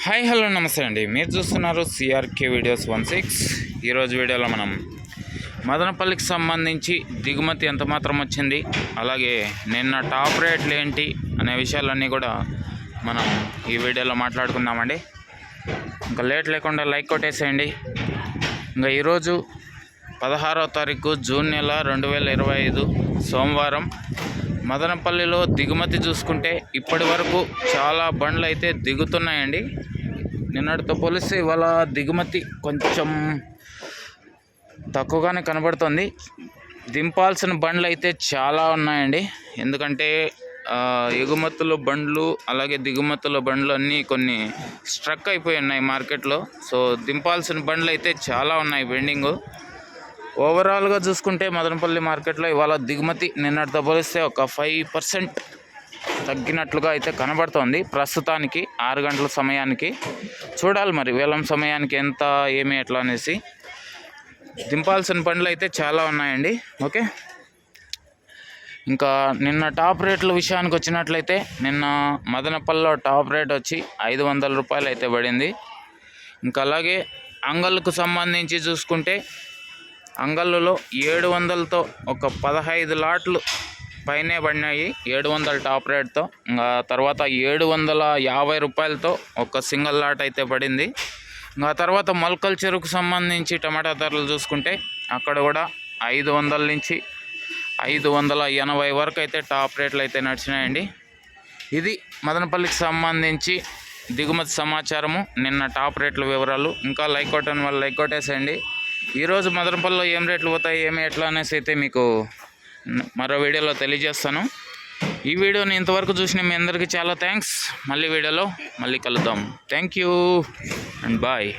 Hi hello నమస్తే అండి. మీరు చూస్తున్నారు సిఆర్కే వీడియోస్ 16. ఈరోజు వీడియోలో మనం మదనపల్లికి సంబంధించి దిగుమతి ఎంత మాత్రం వచ్చింది, అలాగే నిన్న టాప్ రేట్లు ఏంటి అనే విషయాలన్నీ కూడా మనం ఈ వీడియోలో మాట్లాడుకుందామండి. ఇంకా లేట్ లేకుండా లైక్ కొట్టేసేయండి. ఇంకా ఈరోజు 16వ తారీఖు జూన్ నెల 2025 సోమవారం. మదనపల్లిలో దిగుమతి చూసుకుంటే ఇప్పటి వరకు చాలా బండ్లు అయితే దిగుతున్నాయండి. నిన్నటితో పోలిస్తే ఇవాళ దిగుమతి కొంచెం తక్కువగానే కనబడుతుంది. దింపాల్సిన బండ్లు అయితే చాలా ఉన్నాయండి. ఎందుకంటే ఎగుమతుల బండ్లు అలాగే దిగుమతుల బండ్లు అన్నీ కొన్ని స్ట్రక్ అయిపోయి ఉన్నాయి మార్కెట్లో. సో దింపాల్సిన బండ్లు అయితే చాలా ఉన్నాయి పెండింగు. ఓవరాల్గా చూసుకుంటే మదనపల్లి మార్కెట్లో ఇవాళ దిగుమతి నిన్నటితో పోలిస్తే ఒక 5% తగ్గినట్లుగా అయితే కనబడుతోంది ప్రస్తుతానికి. 6 గంటల సమయానికి చూడాలి మరి వేలం సమయానికి ఎంత ఏమి ఎట్లా అనేసి. దింపాల్సిన బండ్లు అయితే చాలా ఉన్నాయండి. ఓకే, ఇంకా నిన్న టాప్ రేట్ల విషయానికి వచ్చినట్లయితే నిన్న మదనపల్లిలో టాప్ రేట్ వచ్చి 500 రూపాయలు అయితే పడింది. ఇంకా అలాగే అంగళ్ళకు సంబంధించి చూసుకుంటే అంగళ్ళలో 700తో ఒక 15 లాట్లు పైనే పడినాయి. 700 టాప్ రేట్తో. ఇంకా తర్వాత 750 రూపాయలతో ఒక సింగిల్ లాట్ అయితే పడింది. ఇంకా తర్వాత మొలకల చెరుకు సంబంధించి టమాటా ధరలు చూసుకుంటే అక్కడ కూడా 500 నుంచి 580 వరకు అయితే టాప్ రేట్లు అయితే నడిచినాయండి. ఇది మదనపల్లికి సంబంధించి దిగుమతి సమాచారము, నిన్న టాప్ రేట్ల వివరాలు. ఇంకా లైక్ కొట్టని వాళ్ళు లైక్ కొట్టేసేయండి. ఈరోజు మదనపల్లిలో ఏం రేట్లు పోతాయి ఏమి ఎట్లా అనేసి అయితే మీకు మరో వీడియోలో తెలియజేస్తాను. ఈ వీడియోని ఇంతవరకు చూసిన మీ అందరికీ చాలా థ్యాంక్స్. మళ్ళీ వీడియోలో మళ్ళీ కలుద్దాం. Thank you and bye.